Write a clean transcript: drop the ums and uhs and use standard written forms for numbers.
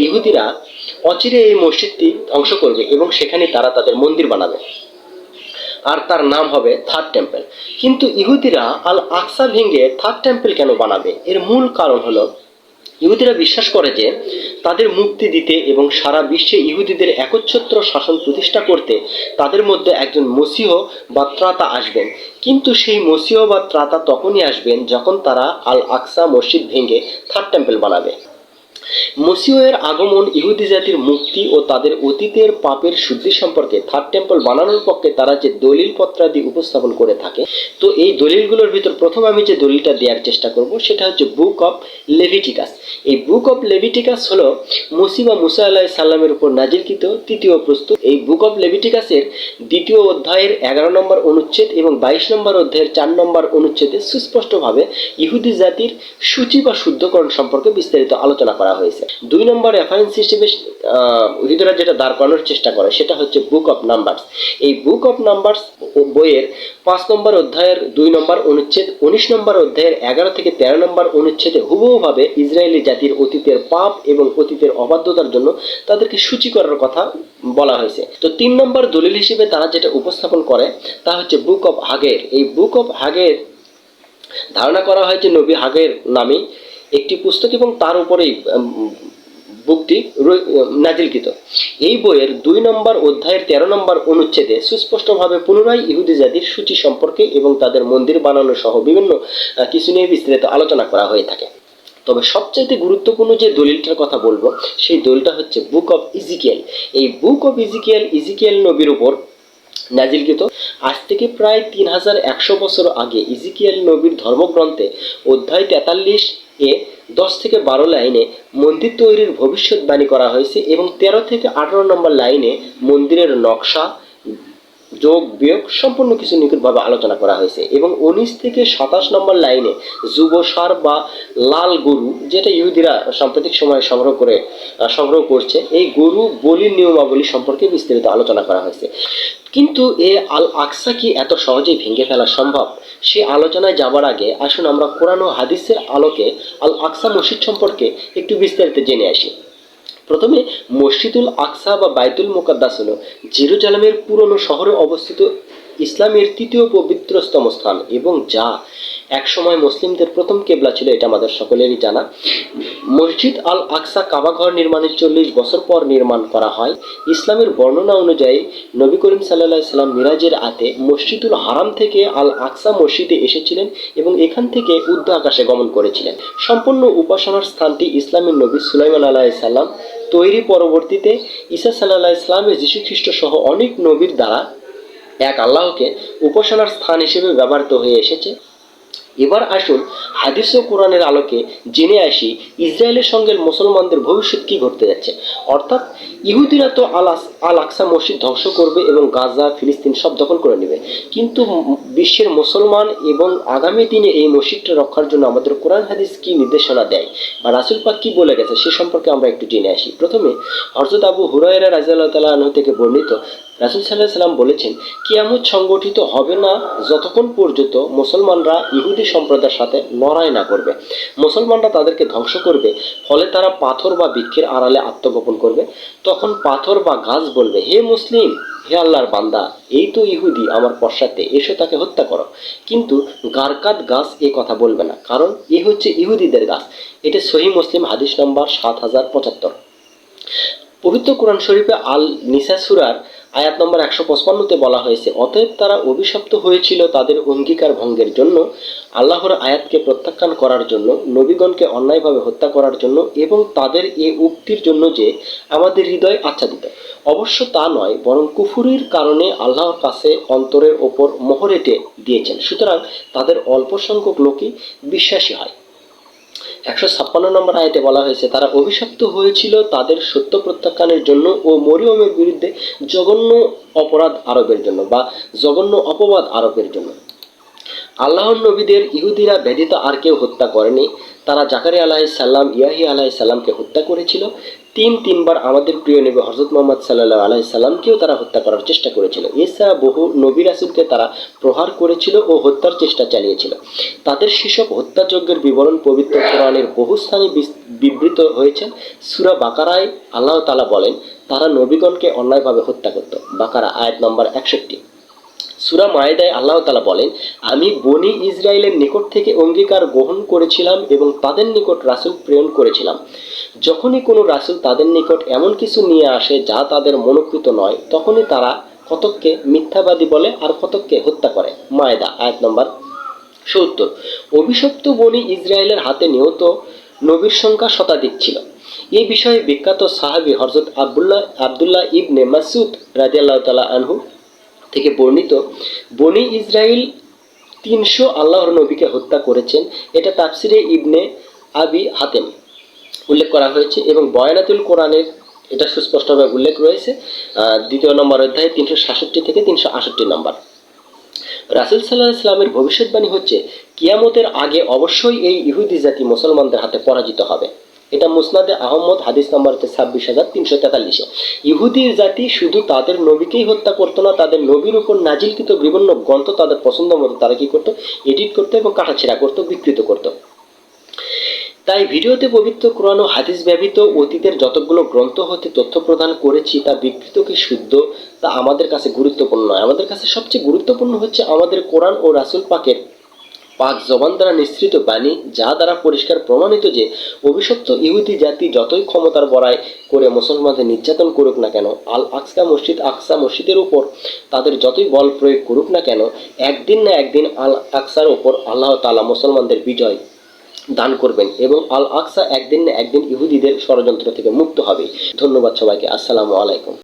ইহুদিরা অচিরে এই মসজিদটি ধ্বংস করবে এবং সেখানে তারা তাদের মন্দির বানাবে, আর তার নাম হবে থার্ড টেম্পল। কিন্তু ইহুদিরা আল আকসা ভেঙে থার্ড টেম্পল কেন বানাবে? এর মূল কারণ হলো, ইহুদিরা বিশ্বাস করে যে তাদের মুক্তি দিতে এবং সারা বিশ্বে ইহুদিদের একচ্ছত্র শাসন প্রতিষ্ঠা করতে তাদের মধ্যে একজন মসীহ বা ত্রাতা আসবেন। কিন্তু সেই মসীহ বা ত্রাতা তখনই আসবেন যখন তারা আল আকসা মসজিদ ভেঙে থার্ড টেম্পল বানাবে। মসীহের আগমন, ইহুদি জাতির মুক্তি ও তাদের অতীতের পাপের শুদ্ধি সম্পর্কে থার্ড টেম্পল বানানোর পক্ষে তারা যে দলিল পত্রাদি উপস্থাপন করে থাকে, তো এই দলিলগুলোর ভিতর প্রথম আমি যে দলিলটা দেওয়ার চেষ্টা করব সেটা হচ্ছে বুক অফ লেভিটিকাস। এই বুক অফ লেভিটিকাস হলো মসী বা মুসা আলাইহিস সালামের উপর নাজিলকৃত তৃতীয় পুস্তক। এই বুক অফ লেভিটিকাসের 2য় অধ্যায়ের 11 নম্বর অনুচ্ছেদ এবং 22 নম্বর অধ্যায়ের 4 নম্বর অনুচ্ছেদে সুস্পষ্টভাবে ইহুদি জাতির সূচি বা শুদ্ধকরণ সম্পর্কে বিস্তারিত আলোচনা করা হয়েছে। 2 নম্বর রেফারেন্স হিসেবে ইহুদিরা যেটা দাঁড় করানোর চেষ্টা করে সেটা হচ্ছে বুক অফ নাম্বারস। এই বুক অফ নাম্বারস বইয়ের 5 নম্বর অধ্যায়ের 2 নম্বর অনুচ্ছেদ, 19 নম্বর অধ্যায়ের 11 থেকে 13 নম্বর অনুচ্ছেদে হুবহুভাবে ইসরায়েলি জাতির অতীতের পাপ এবং অতীতের অবাধ্যতার জন্য তাদেরকে সূচি করার কথা বলা হয়েছে। তো 3 নম্বর দলিল হিসেবে তারা যেটা উপস্থাপন করে তা হচ্ছে বুক অফ হাগের। এই বুক অফ হাগের ধারণা করা হয় যে নবী হাগের নামে একটি পুস্তক এবং তার উপরেই বুকটি নাজিলকৃত। এই বইয়ের 2 নম্বর অধ্যায়ের 13 নম্বর অনুচ্ছেদে সুস্পষ্টভাবে পুনরায় ইহুদি জাতির সূচি সম্পর্কে এবং তাদের মন্দির বানানো সহ বিভিন্ন কিছু নিয়ে বিস্তারিত আলোচনা করা হয়ে থাকে। তবে সবচাইতে গুরুত্বপূর্ণ যে দলিলটার কথা বলবো সেই দলিলটা হচ্ছে বুক অফ ইজিকিয়েল। এই বুক অফ ইজিকিয়েল নবীর উপর নাজিলকৃত। আজ থেকে প্রায় 3100 বছর আগে ইজিকিয়েল নবীর ধর্মগ্রন্থে অধ্যায় 43 এ 10 থেকে 12 লাইনে মন্দির তৈরির ভবিষ্যৎবাণী করা হয়েছে এবং 13 থেকে 18 নম্বর লাইনে মন্দিরের নকশা, যোগ বিয়োগ সম্পূর্ণ কিছু নিখুঁতভাবে আলোচনা করা হয়েছে এবং 19 থেকে 27 নম্বর লাইনে যুবসার বা লাল গরু, যেটা ইহুদিরা সাম্প্রতিক সময়ে সংগ্রহ করছে, এই গরু বলির নিয়মাবলী সম্পর্কে বিস্তারিত আলোচনা করা হয়েছে। কিন্তু এ আল আকসা কি এত সহজেই ভেঙে ফেলা সম্ভব? সে আলোচনায় যাবার আগে আসুন আমরা কোরআন ও হাদিসের আলোকে আল আকসা মসজিদ সম্পর্কে একটু বিস্তারিত জেনে আসি। প্রথমে মসজিদুল আকসা বা বাইতুল মুকাদ্দাস হলো জেরুজালেমের পুরনো শহরে অবস্থিত ইসলামের 3য় পবিত্রতম স্থান এবং যা একসময় মুসলিমদের প্রথম কেবলা ছিল, এটা আমাদের সকলেরই জানা। মসজিদ আল আকসা কাবাঘর নির্মাণের 40 বছর পর নির্মাণ করা হয়। ইসলামের বর্ণনা অনুযায়ী নবী করিম সাল্লাল্লাহু আলাইহি সাল্লাম মিরাজের রাতে মসজিদুল হারাম থেকে আল আকসা মসজিদে এসেছিলেন এবং এখান থেকে ঊর্ধ্ব আকাশে গমন করেছিলেন। সম্পূর্ণ উপাসনার স্থানটি ইসলামের নবী সুলাইমান আলাইহিস সালাম তৈরি। পরবর্তীতে ঈসা সাল্লাল্লাহু আলাইহি সাল্লামের যীশু খ্রিস্ট সহ অনেক নবীর দ্বারা এক আল্লাহকে উপাসনার স্থান হিসেবে ব্যবহৃত হয়ে এসেছে। এবার আসুন হাদিস ও কোরআনের আলোকে জেনে আসি ইসরায়েলের সঙ্গে মুসলমানদের ভবিষ্যৎ কি ঘটতে যাচ্ছে। অর্থাৎ ইহুদিরা তো আল আকসা মসজিদ ধ্বংস করবে এবং গাজা, ফিলিস্তিন সব দখল করে নেবে, কিন্তু বিশ্বের মুসলমান এবং আগামী দিনে এই মসজিদটা রক্ষার জন্য আমাদের কোরআন হাদিস কি নির্দেশনা দেয় বা রাসূল পাক কি বলে গেছে সে সম্পর্কে আমরা একটু জেনে আসি। প্রথমে হযরত আবু হুরায়রা রাদিয়াল্লাহু তাআলা আনহু থেকে বর্ণিত, রাসূল সাল্লাল্লাহু আলাইহি সাল্লাম বলেছেন, কিয়ামত সংগঠিত হবে না যতক্ষণ পর্যন্ত মুসলমানরা ইহুদি সম্প্রদায়ের সাথে লড়াই না করবে। মুসলমানরা তাদেরকে ধ্বংস করবে, ফলে তারা পাথর বা বৃক্ষের আড়ালে আত্মগোপন করবে। তখন পাথর বা গাছ বলবে, হে মুসলিম, হে আল্লাহর বান্দা, এই তো ইহুদি আমার পশ্চাতে, এসো তাকে হত্যা করো। কিন্তু গারকাত গাছ এ কথা বলবে না, কারণ এ হচ্ছে ইহুদিদের গাছ। এটা সহিহ মুসলিম হাদিস নম্বর 7075। পবিত্র কোরআন শরীফে আল নিসা সূরার আয়াত নম্বর 155-তে বলা হয়েছে, অতএব তারা অভিশপ্ত হয়েছিল তাদের অঙ্গীকার ভঙ্গের জন্য, আল্লাহর আয়াতকে প্রত্যাখ্যান করার জন্য, নবীগণকে অন্যায়ভাবে হত্যা করার জন্য এবং তাদের এ উক্তির জন্য যে আমাদের হৃদয় আচ্ছাদিত। অবশ্য তা নয়, বরং কুফরির কারণে আল্লাহর কাছে অন্তরের ওপর মোহর এঁটে দিয়েছেন, সুতরাং তাদের অল্প সংখ্যক লোকই বিশ্বাসী হয়। 156 নম্বর আয়াতে বলা হয়েছে, তারা অভিশপ্ত হয়েছিল তাদের সত্য প্রত্যাখ্যানের জন্য ও মরিয়মের বিরুদ্ধে জঘন্য অপরাধ আরোপের জন্য বা জঘন্য অপবাদ আরোপের জন্য। আল্লাহর নবীদের ইহুদিরা ব্যতীত আর কেউ হত্যা করেনি। তারা জাকারিয়া আলাইহিসসালাম, ইয়াহিয়া আলাইহিসসালামকে হত্যা করেছিল। তিনবার আমাদের প্রিয় নবী হযরত মুহাম্মদ সাল্লাল্লাহু আলাইহি সাল্লামকেও তারা হত্যা করার চেষ্টা করেছিল। এছাড়া বহু নবী রাসূলকে তারা প্রহার করেছিল ও হত্যার চেষ্টা চালিয়েছিল। তাদের সেসব হত্যাযজ্ঞের বিবরণ পবিত্র কোরআনের বহু স্থানে বিবৃত হয়েছে। সূরা বাকারায় আল্লাহ তাআলা বলেন, তারা নবীগণকে অন্যায়ভাবে হত্যা করত। বাকারা আয়াত নম্বর 61। সূরা মায়েদায় আল্লাহ তাআলা বলেন, আমি বনী ইসরায়েলের নিকট থেকে অঙ্গীকার গ্রহণ করেছিলাম এবং তাদের নিকট রাসূল প্রেরণ করেছিলাম। যখনই কোনো রাসূল তাদের নিকট এমন কিছু নিয়ে আসে যা তাদের মনোকৃত নয়, তখনই তারা কতককে মিথ্যাবাদী বলে আর কতককে হত্যা করে। মায়েদা আয়াত নম্বর 70। অভিশপ্ত বনী ইসরায়েলের হাতে নিহত নবীর সংখ্যা শতাধিক ছিল। এই বিষয়ে বিখ্যাত সাহাবী হযরত আব্দুল্লাহ ইবনে মাসউদ রাদিয়াল্লাহু তাআলা আনহু থেকে বর্ণিত, বনী ইসরাইল ৩০০ আল্লাহর নবীকে হত্যা করেছেন। এটা তাফসিরে ইবনে আবি হাতেম উল্লেখ করা হয়েছে এবং বয়ানাতুল কোরআনের এটা সুস্পষ্টভাবে উল্লেখ রয়েছে ২য় নম্বর অধ্যায়ে ৩৬৭ থেকে ৩৬৮ নম্বর। রাসূল সাল্লাল্লাহু আলাইহি ওয়াসাল্লামের ভবিষ্যৎবাণী হচ্ছে, কিয়ামতের আগে অবশ্যই এই ইহুদি জাতি মুসলমানদের হাতে পরাজিত হবে। এটা মুসনাদে আহমদ হাদিস নম্বর ২৬,৩৪৩। ইহুদির জাতি শুধু তাদের নবীকেই হত্যা করতো না, তাদের নবীর উপর নাজিলকৃত বিভিন্ন গ্রন্থ তাদের পছন্দ মতো তারা কি করতো, এডিট করতো এবং কাটাছেঁড়া করতো, বিকৃত করতো। তাই ভিডিওতে পবিত্র কোরআন ও হাদিস ব্যতীত অতীতের যতগুলো গ্রন্থ হতে তথ্য প্রদান করেছি তা বিকৃত কি শুদ্ধ তা আমাদের কাছে গুরুত্বপূর্ণ নয়। আমাদের কাছে সবচেয়ে গুরুত্বপূর্ণ হচ্ছে আমাদের কোরআন ও রাসূল পাকের পাক জবান দ্বারা নিঃসৃত বাণী, যা দ্বারা পরিষ্কার প্রমাণিত যে অভিশপ্ত ইহুদি জাতি যতই ক্ষমতার বড়াই করে মুসলমানদের নির্যাতন করুক না কেন, আকসা মসজিদের উপর তাদের যতই বল প্রয়োগ করুক না কেন, একদিন না একদিন আল আকসার উপর আল্লাহ তাআলা মুসলমানদের বিজয় দান করবেন এবং আল আকসা একদিন না একদিন ইহুদিদের ষড়যন্ত্র থেকে মুক্ত হবে। ধন্যবাদ সবাইকে। আসসালামু আলাইকুম।